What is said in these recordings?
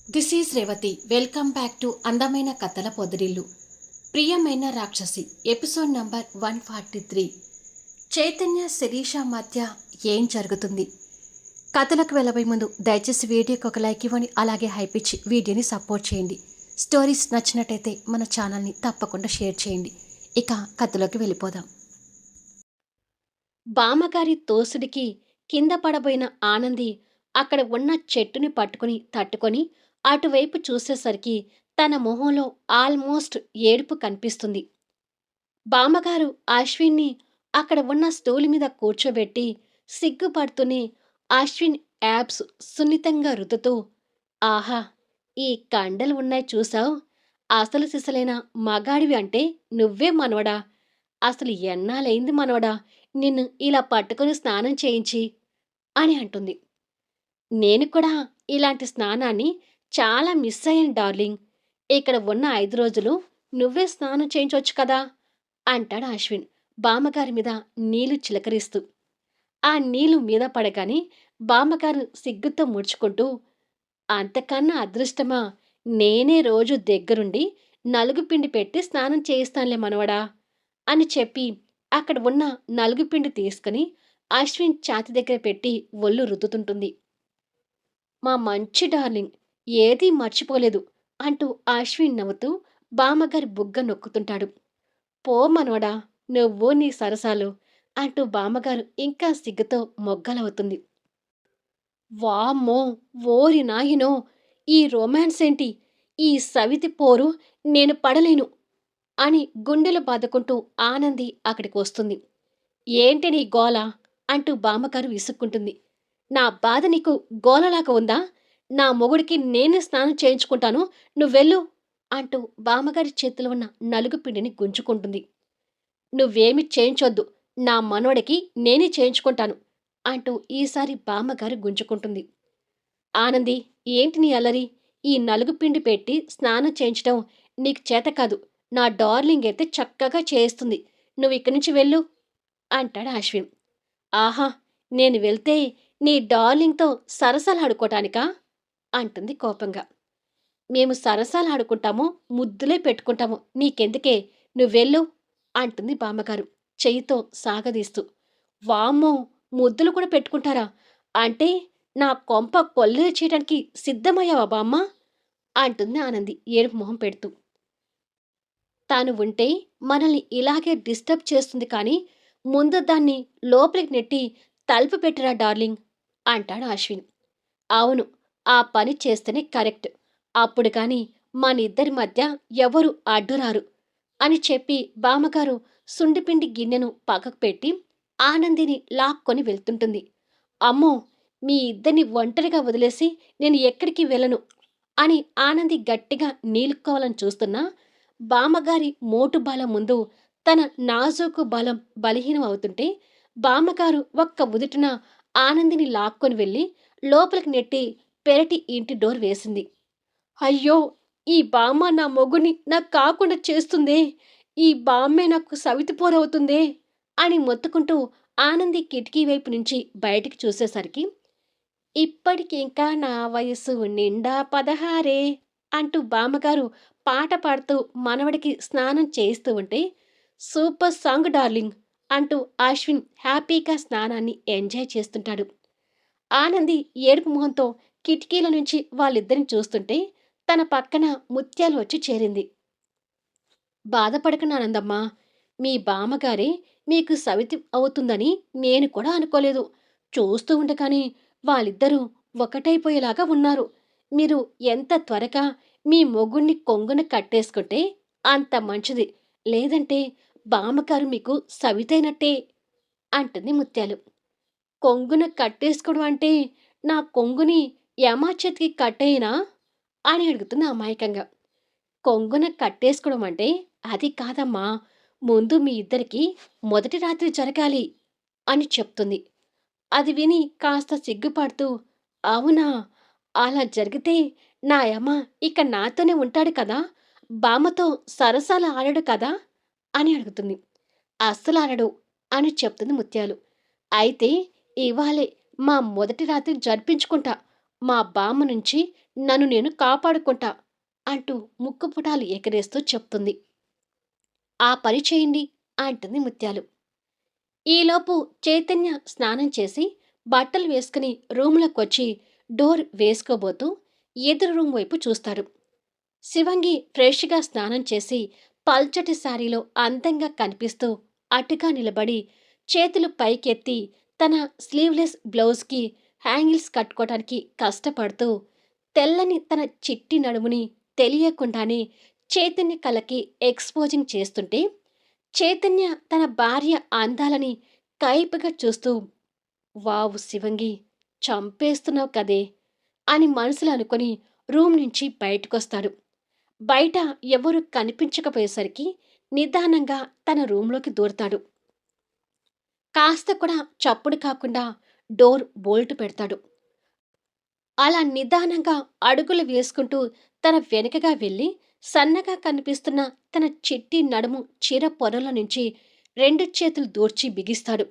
This is Revathi. Welcome back to అందమైన కథల పొదిరిల్లు. ప్రియమైన రాక్షసి ఎపిసోడ్ నంబర్ 143. చైతన్య శిరీష మధ్య ఏం జరుగుతుంది? కథలకు వెళ్ళబోయే ముందు దయచేసి వీడియోకి ఒక లైక్ ఇవ్వండి, అలాగే హైప్ ఇచ్చి వీడియోని సపోర్ట్ చేయండి. స్టోరీస్ నచ్చినట్టయితే మన ఛానల్ని తప్పకుండా షేర్ చేయండి. ఇక కథలోకి వెళ్ళిపోదాం. బామ్మగారి తోసుడికి కింద పడబోయిన ఆనంది అక్కడ ఉన్న చెట్టుని పట్టుకుని తట్టుకొని అటువైపు చూసేసరికి తన మొహంలో ఆల్మోస్ట్ ఏడుపు కనిపిస్తుంది. బామ్మగారు అశ్విన్ని అక్కడ ఉన్న స్టూల్ మీద కూర్చోబెట్టి సిగ్గుపడుతూనే అశ్విన్ యాబ్స్ సున్నితంగా రుద్దుతూ, ఆహా, ఈ కండలు ఉన్నాయి చూసావు, అసలు సిసలైన మగాడివి అంటే నువ్వే మనవడా, అసలు ఎన్నాళ్ళైంది మనవడా నిన్ను ఇలా పట్టుకుని స్నానం చేయించి అని అంటుంది. నేను కూడా ఇలాంటి స్నానాన్ని చాలా మిస్ అయ్యాను డార్లింగ్. ఇక్కడ ఉన్న 5 రోజులు నువ్వే స్నానం చేయించొచ్చు కదా అంటాడు అశ్విన్ బామ్మగారి మీద నీళ్లు చిలకరిస్తూ. ఆ నీళ్లు మీద పడగానే బామ్మగారు సిగ్గుతో ముడుచుకుంటూ, అంతకన్నా అదృష్టమా, నేనే రోజు దగ్గరుండి నలుగు పిండి పెట్టి స్నానం చేయిస్తానులే మనవడా అని చెప్పి అక్కడ ఉన్న నలుగు పిండి తీసుకుని అశ్విన్ ఛాతి దగ్గర పెట్టి ఒళ్ళు రుద్దుతుంటుంది. మా మంచి డార్లింగ్, ఏదీ మర్చిపోలేదు అంటూ అశ్విన్ నవ్వుతూ బామ్మగారి బుగ్గ నొక్కుతుంటాడు. పో మనవడా, నువ్వు నీ సరసాలు అంటూ బామ్మగారు ఇంకా సిగ్గుతో మొగ్గలవుతుంది. వామ్మో, ఓరి నాయనో, ఈ రొమాన్స్ ఏంటి, ఈ సవితి పోరు నేను పడలేను అని గుండెలు బాదుకుంటూ ఆనంది అక్కడికి వస్తుంది. ఏంటి నీ గోల అంటూ బామ్మగారు విసుక్కుంటుంది. నా బాధ నీకు గోలలాగా ఉందా? నా మొగుడికి నేనే స్నానం చేయించుకుంటాను, నువ్వెళ్ళు అంటూ బామ్మగారి చేతిలో ఉన్న నలుగు పిండిని గుంజుకుంటుంది. నువ్వేమి చేయించొద్దు, నా మనవడికి నేనే చేయించుకుంటాను అంటూ ఈసారి బామ్మగారు గుంజుకుంటుంది. ఆనంది, ఏంటి నీ అల్లరి? ఈ నలుగు పిండి పెట్టి స్నానం చేయించడం నీకు చేత కాదు. నా డార్లింగ్ అయితే చక్కగా చేయిస్తుంది. నువ్వు ఇక్కడి నుంచి వెళ్ళు అంటాడు అశ్విన్. ఆహా, నేను వెళ్తే నీ డార్లింగ్‌తో సరసాలాడుకోటానికా? అంటుంది కోపంగా. మేము సరసాలాడుకుంటామో, ముద్దులే పెట్టుకుంటామో నీకెందుకే, నువ్వెళ్ళు అంటుంది బామ్మగారు చెయ్యితో సాగదీస్తూ. వామ్మో, ముద్దులు కూడా పెట్టుకుంటారా? అంటే నా కొంప కొల్లేరు చేయడానికి సిద్ధమయ్యావా బామ్మ అంటుంది ఆనంది ఏడుపు మొహం పెడుతూ. తాను ఉంటే మనల్ని ఇలాగే డిస్టర్బ్ చేస్తుంది కానీ ముందు దాన్ని లోపలికి నెట్టి తలుపు పెట్టిరా డార్లింగ్ అంటాడు అశ్విన్. అవును, ఆ పని చేస్తేనే కరెక్ట్. అప్పుడు కాని మనిద్దరి మధ్య ఎవరు అడ్డురారు అని చెప్పి బామ్మగారు సుండిపిండి గిన్నెను పక్కకు పెట్టి ఆనందిని లాక్కొని వెళ్తుంటుంది. అమ్మో, మీ ఇద్దరిని ఒంటరిగా వదిలేసి నేను ఎక్కడికి వెళ్ళను అని ఆనంది గట్టిగా నీలుక్కోవాలని చూస్తున్నా బామ్మగారి మోటు బలం ముందు తన నాజూకు బలం బలహీనం అవుతుంటే బామ్మగారు ఒక్క ఉదుటున ఆనందిని లాక్కొని వెళ్ళి లోపలికి నెట్టి పెరటి ఇంటి డోర్ వేసింది. అయ్యో, ఈ బామ్మ నా మొగుని నాకు కాకుండా చేస్తుందే, ఈ బామ్మే నాకు సవితిపోరవుతుందే అని మొత్తుకుంటూ ఆనంది కిటికీ వైపు నుంచి బయటికి చూసేసరికి, ఇప్పటికింకా నా వయసు నిండా 16 అంటూ బామ్మగారు పాట పాడుతూ మనవడికి స్నానం చేయిస్తూ ఉంటే, సూపర్ సాంగ్ డార్లింగ్ అంటూ అశ్విన్ హ్యాపీగా స్నానాన్ని ఎంజాయ్ చేస్తుంటాడు. ఆనంది ఏడుపు మొహంతో కిటికీల నుంచి వాళ్ళిద్దరిని చూస్తుంటే తన పక్కన ముత్యాలు వచ్చి చేరింది. బాధపడకండి ఆనందమ్మా, మీ బామ్మగారే మీకు సవితి అవుతుందని నేను కూడా అనుకోలేదు. చూస్తూ ఉండగానే వాళ్ళిద్దరూ ఒకటైపోయేలాగా ఉన్నారు. మీరు ఎంత త్వరగా మీ మొగుణ్ణి కొంగున కట్టేసుకుంటే అంత మంచిది. లేదంటే బామ్మగారు మీకు సవితైనట్టే అంటుంది ముత్యాలు. కొంగున కట్టేసుకోవడం అంటే నా కొంగుని యమా చేతికి కట్టేయనా అని అడుగుతుంది అమాయకంగా. కొంగున కట్టేసుకోవడం అంటే అది కాదమ్మా, ముందు మీ ఇద్దరికి మొదటి రాత్రి జరగాలి అని చెప్తుంది. అది విని కాస్త సిగ్గుపడుతూ, అవునా, అలా జరిగితే నా యమ ఇక నాతోనే ఉంటాడు కదా, బామ్మతో సరసాలు ఆడడు కదా అని అడుగుతుంది. అస్సలాడడు అని చెప్తుంది ముత్యాలు. అయితే ఇవాళే మా మొదటి రాత్రి జరిపించుకుంటా, మా బామ్మ నుంచి నన్ను నేను కాపాడుకుంటా అంటూ ముక్కుపుటాలు ఎగరేస్తూ చెప్తుంది. ఆ పని చేయండి అంటుంది ముత్యాలు. ఈలోపు చైతన్య స్నానం చేసి బట్టలు వేసుకుని రూములోకొచ్చి డోర్ వేసుకోబోతూ ఎదురు రూమ్ వైపు చూస్తాడు. శివంగి ఫ్రెష్గా స్నానం చేసి పల్చటి శారీలో అందంగా కనిపిస్తూ అటుగా నిలబడి చేతులు పైకెత్తి తన స్లీవ్లెస్ బ్లౌజ్కి హ్యాంగిల్స్ కట్టుకోవడానికి కష్టపడుతూ తెల్లని తన చిట్టి నడుముని తెలియకుండానే చైతన్య కళ్ళకి ఎక్స్పోజింగ్ చేస్తుంటే చైతన్య తన భార్య అందాలని కైపుగా చూస్తూ వావ్ శివంగి చంపేస్తున్నావు కదే అని మనసులో అనుకొని రూమ్ నుంచి బయటకొస్తాడు. బయట ఎవరూ కనిపించకపోయేసరికి నిదానంగా తన రూంలోకి దూరతాడు. కాస్త కూడా చప్పుడు కాకుండా డోర్ బోల్ట్ పెడతాడు. అలా నిదానంగా అడుగులు వేసుకుంటూ తన వెనుకగా వెళ్ళి సన్నగా కనిపిస్తున్న తన చిట్టి నడుము చీర పొరల నుంచి 2 చేతులు దూర్చి బిగిస్తాడు.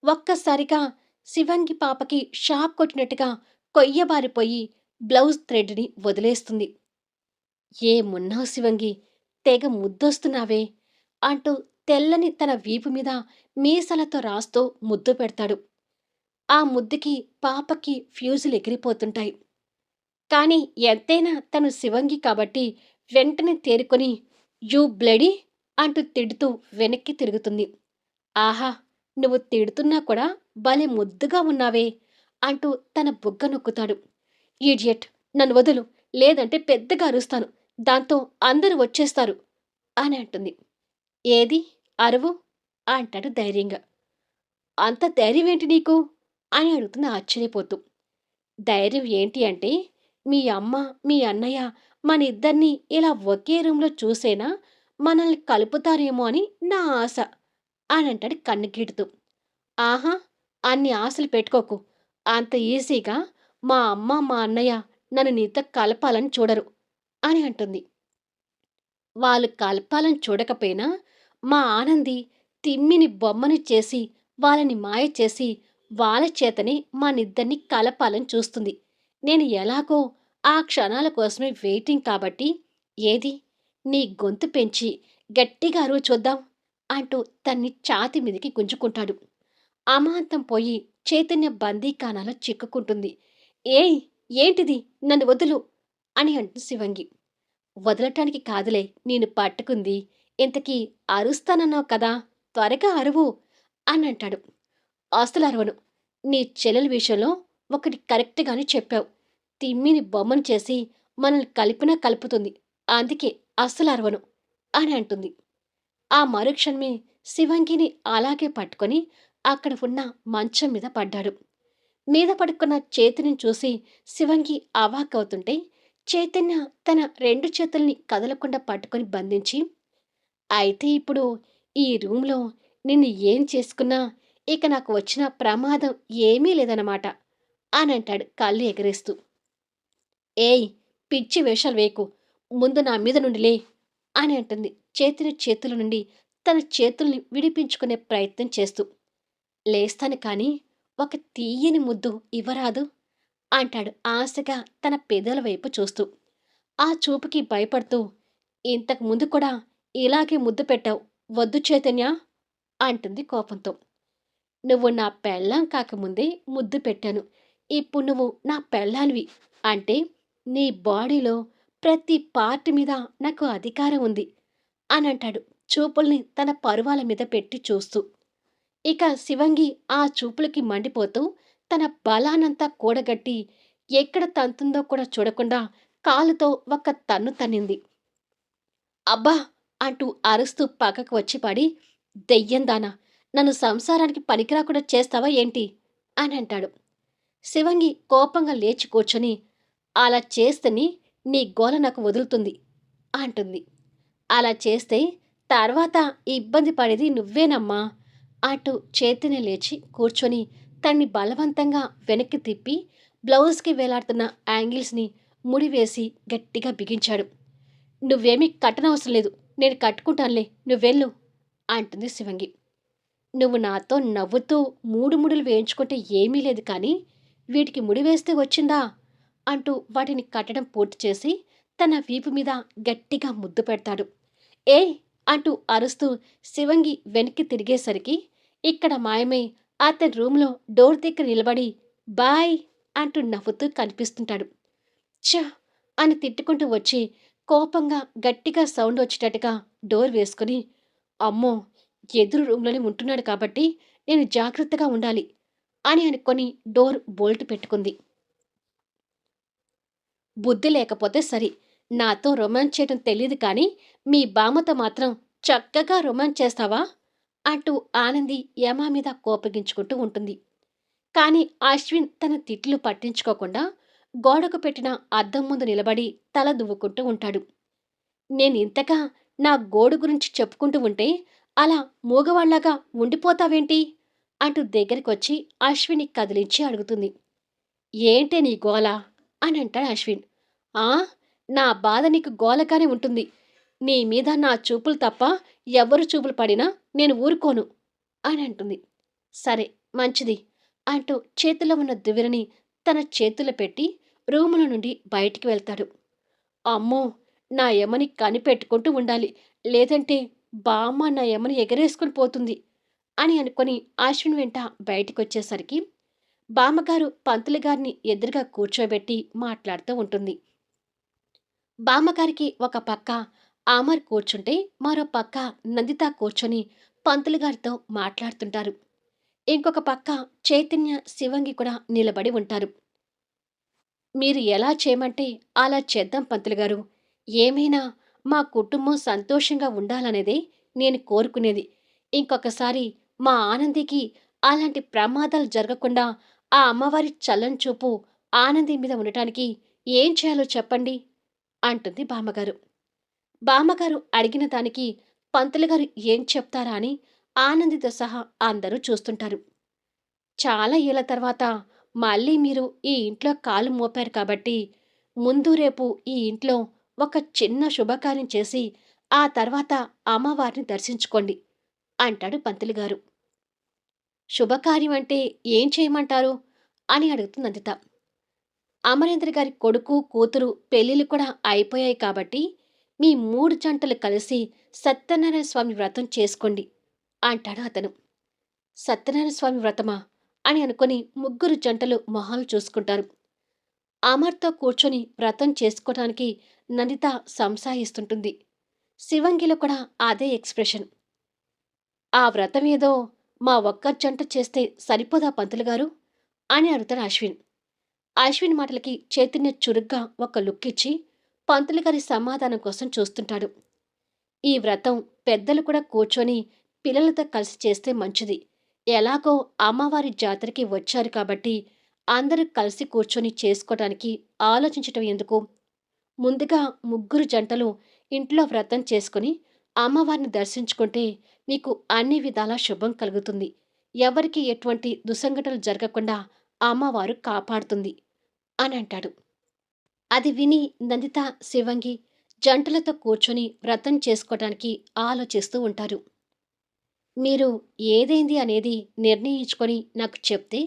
ఒక్కసారిగా శివంగి పాపకి షాక్ కొట్టినట్టుగా కొయ్యబారిపోయి బ్లౌజ్ థ్రెడ్‌ని వదిలేస్తుంది. ఏమున్నావు శివంగి, తెగ ముద్దొస్తున్నావే అంటూ తెల్లని తన వీపు మీద మీసాలతో రాస్తూ ముద్దు పెడతాడు. ఆ ముద్దుకి పాపకి ఫ్యూజులు ఎగిరిపోతుంటాయి. కానీ ఎంతైనా తను శివంగి కాబట్టి వెంటనే తేరుకొని యూ బ్లడీ అంటూ తిడుతూ వెనక్కి తిరుగుతుంది. ఆహా, నువ్వు తిడుతున్నా కూడా భలే ముద్దుగా ఉన్నావే అంటూ తన బుగ్గ నొక్కుతాడు. ఈడియట్, నన్ను వదులు, లేదంటే పెద్దగా అరుస్తాను, దాంతో అందరూ వచ్చేస్తారు అని అంటుంది. ఏది అరువు అంటాడు ధైర్యంగా. అంత ధైర్యమేంటి నీకు అని అడుగుతుంది ఆశ్చర్యపోతూ. ధైర్యం ఏంటి అంటే మీ అమ్మ మీ అన్నయ్య మనిద్దరినీ ఇలా ఒకే రూంలో చూసేనా మనల్ని కలుపుతారేమో అని నా ఆశ అని అంటాడు కన్నుగీటుతూ. ఆహా, అన్ని ఆశలు పెట్టుకోకు. అంత ఈజీగా మా అమ్మ మా అన్నయ్య నన్ను నీతో కలపాలని చూడరు అని అంటుంది. వాళ్ళు కలపాలని చూడకపోయినా మా ఆనంది తిమ్మిని బొమ్మని చేసి వాళ్ళని మాయ చేసి వాళ్ళ చేతనే మనిద్దరిని కలపాలని చూస్తుంది. నేను ఎలాగో ఆ క్షణాల కోసమే వెయిటింగ్ కాబట్టి ఏది నీ గొంతు పెంచి గట్టిగా అరువు చూద్దాం అంటూ తన్ని ఛాతి మీదికి గుంజుకుంటాడు. అమాంతం పోయి చైతన్య బందీఖానాలో చిక్కుకుంటుంది. ఏయ్, ఏంటిది, నన్ను వదులు అని అంటుంది శివంగి. వదలటానికి కాదులే నేను పట్టుకుంది, ఇంతకీ అరుస్తానన్నావు కదా, త్వరగా అరువు అని అంటాడు. అసలు అరవను. నీ చెల్లెల విషయంలో ఒకటి కరెక్ట్గానే చెప్పావు. తిమ్మిని బొమ్మను చేసి మనల్ని కలిపినా కలుపుతుంది, అందుకే అస్సలు అరవను అని అంటుంది. ఆ మరుక్షణమే శివంగిని అలాగే పట్టుకొని అక్కడ ఉన్న మంచం మీద పడ్డాడు. మీద పడుకున్న చేతిని చూసి శివంగి అవాక్కవుతుంటే చైతన్య తన 2 చేతుల్ని కదలకుండా పట్టుకొని బంధించి, అయితే ఇప్పుడు ఈ రూంలో నిన్ను ఏం చేసుకున్నా ఇక నాకు వచ్చిన ప్రమాదం ఏమీ లేదన్నమాట అని అంటాడు కళ్ళు ఎగరేస్తూ. ఏయ్, పిచ్చి వేషాలు వేయకు, ముందు నా మీద నుండి లే అని అంటుంది చైతన్య చేతుల నుండి తన చేతుల్ని విడిపించుకునే ప్రయత్నం చేస్తూ. లేస్తాను కానీ ఒక తీయని ముద్దు ఇవ్వరాదు అంటాడు ఆశగా తన పెదవుల వైపు చూస్తూ. ఆ చూపుకి భయపడుతూ, ఇంతకు ముందు కూడా ఇలాగే ముద్దు పెట్టావు, వద్దు చైతన్య అంటుంది కోపంతో. నువ్వు నా పెళ్ళాం కాకముందే ముద్దు పెట్టాను, ఇప్పుడు నువ్వు నా పెళ్ళానివి అంటే నీ బాడీలో ప్రతి పార్ట్ మీద నాకు అధికారం ఉంది అని అంటాడు చూపుల్ని తన పరువాల మీద పెట్టి చూస్తూ. ఇక శివంగి ఆ చూపులకి మండిపోతూ తన బలానంతా కూడగట్టి ఎక్కడ తంతుందో కూడా చూడకుండా కాలుతో ఒక్క తన్ను తన్నింది. అబ్బా అంటూ అరుస్తూ పక్కకు వచ్చి పడి, దెయ్యందానా, నన్ను సంసారానికి పనికిరాకుండా చేస్తావా ఏంటి అని అంటాడు. శివంగి కోపంగా లేచి కూర్చొని, అలా చేస్తేనే నీ గోల నాకు వదులుతుంది అంటుంది. అలా చేస్తే తర్వాత ఇబ్బంది పడేది నువ్వేనమ్మా అంటూ చేతిని లేచి కూర్చొని తన్ని బలవంతంగా వెనక్కి తిప్పి బ్లౌజ్కి వేలాడుతున్న యాంగిల్స్ని ముడివేసి గట్టిగా బిగించాడు. నువ్వేమీ కట్టనవసరం లేదు, నేను కట్టుకుంటానులే, నువ్వెళ్ళు అంటుంది శివంగి. నువ్వు నాతో నవ్వుతూ 3 ముడులు వేయించుకుంటే ఏమీ లేదు కానీ వీటికి ముడి వేస్తే వచ్చిందా అంటూ వాటిని కట్టడం పూర్తి చేసి తన వీపు మీద గట్టిగా ముద్దు పెడతాడు. ఏయ్ అంటూ అరుస్తూ శివంగి వెనక్కి తిరిగేసరికి ఇక్కడ మాయమై అతని రూంలో డోర్ దగ్గర నిలబడి బాయ్ అంటూ నవ్వుతూ కనిపిస్తుంటాడు. ఛ అని తిట్టుకుంటూ వచ్చి కోపంగా గట్టిగా సౌండ్ వచ్చేటట్టుగా డోర్ వేసుకుని, అమ్మో ఎదురు రూంలోనే ఉంటున్నాడు కాబట్టి నేను జాగ్రత్తగా ఉండాలి అని అనుకొని డోర్ బోల్ట్ పెట్టుకుంది. బుద్ధి లేకపోతే సరి. నాతో రొమాన్స్ చేయటం తెలీదు కానీ, మీ బామ్మతో మాత్రం చక్కగా రొమాన్స్ చేస్తావా? అంటూ ఆనంది యమ మీద కోపగించుకుంటూ ఉంటుంది. కానీ అశ్విన్ తన తిట్లు పట్టించుకోకుండా గోడకు పెట్టిన అద్దం ముందు నిలబడి తల దువ్వుకుంటూ ఉంటాడు. నేనింతగా నా గోడు గురించి చెప్పుకుంటూ ఉంటే అలా మూగవాళ్లాగా ఉండిపోతావేంటి? అంటూ దగ్గరికొచ్చి అశ్విన్ని కదిలించి అడుగుతుంది. ఏంటే నీ గోల? అని అంటాడు అశ్విన్. ఆ నా బాధ నీకు గోలగానే ఉంటుంది. నీ మీద నా చూపులు తప్ప ఎవ్వరు చూపులు పడినా నేను ఊరుకోను అని అంటుంది. సరే మంచిది అంటూ చేతిలో ఉన్న దువ్వెనని తన చేతుల్లో పెట్టి రూములో నుండి బయటికి వెళ్తాడు. అమ్మో నా యమని కనిపెట్టుకుంటూ ఉండాలి, లేదంటే బామ్మ నా యమని ఎగరేసుకుని పోతుంది అని అనుకొని అశ్విన్ వెంట బయటికొచ్చేసరికి బామ్మగారు పంతులు గారిని ఎదురుగా కూర్చోబెట్టి మాట్లాడుతూ ఉంటుంది. బామ్మగారికి ఒక పక్క అమర్ కూర్చుంటే మరో పక్క నందిత కూర్చొని పంతులు గారితో మాట్లాడుతుంటారు. ఇంకొక పక్క చైతన్య శివంగి కూడా నిలబడి ఉంటారు. మీరు ఎలా చేయమంటే అలా చేద్దాం పంతులు గారు. ఏమైనా మా కుటుంబం సంతోషంగా ఉండాలనేదే నేను కోరుకునేది. ఇంకొకసారి మా ఆనందికి అలాంటి ప్రమాదాలు జరగకుండా ఆ అమ్మవారి చల్లని చూపు ఆనంది మీద ఉండటానికి ఏం చేయాలో చెప్పండి అంటుంది బామ్మగారు. బామ్మగారు అడిగిన దానికి పంతులు గారు ఏం చెప్తారా అని ఆనందితో సహా అందరూ చూస్తుంటారు. చాలా ఏళ్ల తర్వాత మళ్ళీ మీరు ఈ ఇంట్లో కాలు మోపారు కాబట్టి ముందు రేపు ఈ ఇంట్లో ఒక చిన్న శుభకార్యం చేసి ఆ తర్వాత అమ్మవారిని దర్శించుకోండి అంటాడు పంతులు గారు. శుభకార్యం అంటే ఏం చేయమంటారు అని అడుగుతుంది నందిత. అమరేంద్ర గారి కొడుకు కూతురు పెళ్లిళ్ళు కూడా అయిపోయాయి కాబట్టి మీ 3 జంటలు కలిసి సత్యనారాయణ స్వామి వ్రతం చేసుకోండి అంటాడు అతను. సత్యనారాయణ స్వామి వ్రతమా అని అనుకుని ముగ్గురు జంటలు మొహాలు చూసుకుంటారు. అమర్తో కూర్చొని వ్రతం చేసుకోవటానికి నందిత సంశాయిస్తుంటుంది. శివంగిలో కూడా అదే ఎక్స్ప్రెషన్. ఆ వ్రతం ఏదో మా ఒక్క జంట చేస్తే సరిపోదా పంతులు గారు అని అడుగుతాడు అశ్విన్. అశ్విన్ మాటలకి చైతన్య చురుగ్గా ఒక లుక్ ఇచ్చి పంతులు గారి సమాధానం కోసం చూస్తుంటాడు. ఈ వ్రతం పెద్దలు కూడా కూర్చొని పిల్లలతో కలిసి చేస్తే మంచిది. ఎలాగో అమ్మవారి జాతరకి వచ్చారు కాబట్టి అందరూ కలిసి కూర్చొని చేసుకోవటానికి ఆలోచించటం ఎందుకు? ముందుగా ముగ్గురు జంటలు ఇంట్లో వ్రతం చేసుకుని అమ్మవారిని దర్శించుకుంటే మీకు అన్ని విధాలా శుభం కలుగుతుంది. ఎవరికి ఎటువంటి దుస్సంఘటనలు జరగకుండా అమ్మవారు కాపాడుతుంది అని అంటాడు. అది విని నందిత శివంగి జంటలతో కూర్చొని వ్రతం చేసుకోవటానికి ఆలోచిస్తూ ఉంటారు. మీరు ఏదైంది అనేది నిర్ణయించుకొని నాకు చెప్తే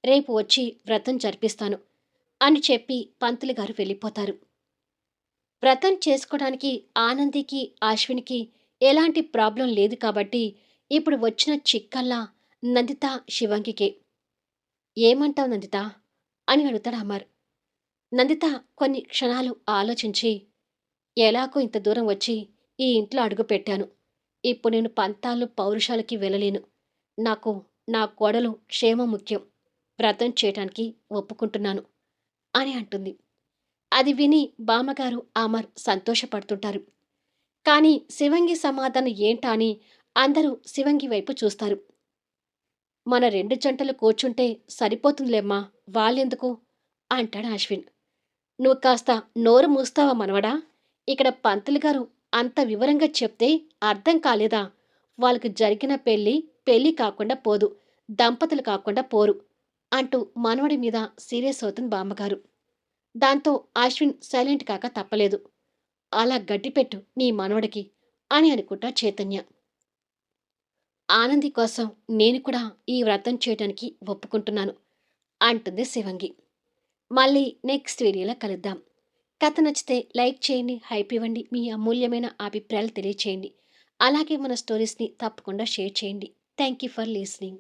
రేపు వచ్చి వ్రతం జరిపిస్తాను అని చెప్పి పంతులు గారు వెళ్ళిపోతారు. వ్రతం చేసుకోవడానికి ఆనందికి అశ్వినికి ఎలాంటి ప్రాబ్లం లేదు కాబట్టి ఇప్పుడు వచ్చిన చిక్కల్లా నందిత శివంగికే. ఏమంటావు నందిత అని అడుగుతాడు అమర్. నందిత కొన్ని క్షణాలు ఆలోచించి ఎలాగో ఇంత దూరం వచ్చి ఈ ఇంట్లో అడుగు పెట్టాను. ఇప్పుడు నేను పంతాలు పౌరుషాలకి వెళ్ళలేను. నాకు నా కోడలు క్షేమం ముఖ్యం. వ్రతం చేయటానికి ఒప్పుకుంటున్నాను అని అంటుంది. అది విని బామ్మగారు అమర్ సంతోషపడుతుంటారు. కానీ శివంగి సమాధానం ఏంటా అని అందరూ శివంగి వైపు చూస్తారు. మన 2 జంటలు కూర్చుంటే సరిపోతుందిలేమ్మా, వాళ్ళెందుకు అంటాడు అశ్విన్. నువ్వు కాస్త నోరు మూస్తావా మనవడా? ఇక్కడ పంతులు గారు అంత వివరంగా చెప్తే అర్థం కాలేదా? వాళ్ళకు జరిగిన పెళ్లి కాకుండా పోదు, దంపతులు కాకుండా పోరు అంటూ మనవడి మీద సీరియస్ అవుతుంది బామ్మగారు. దాంతో అశ్విన్ సైలెంట్ కాక తప్పలేదు. అలా గడ్డిపెట్టు నీ మనవడికి అని అనుకుంటా చైతన్య. ఆనంది కోసం నేను కూడా ఈ వ్రతం చేయటానికి ఒప్పుకుంటున్నాను అంటుంది శివంగి. మళ్ళీ నెక్స్ట్ వీడియోలో కలుద్దాం. కథ నచ్చితే లైక్ చేయండి, హైప్ ఇవ్వండి, మీ అమూల్యమైన అభిప్రాయాలు తెలియచేయండి. అలాగే మన స్టోరీస్‌ని తప్పకుండా షేర్ చేయండి. Thank you for listening.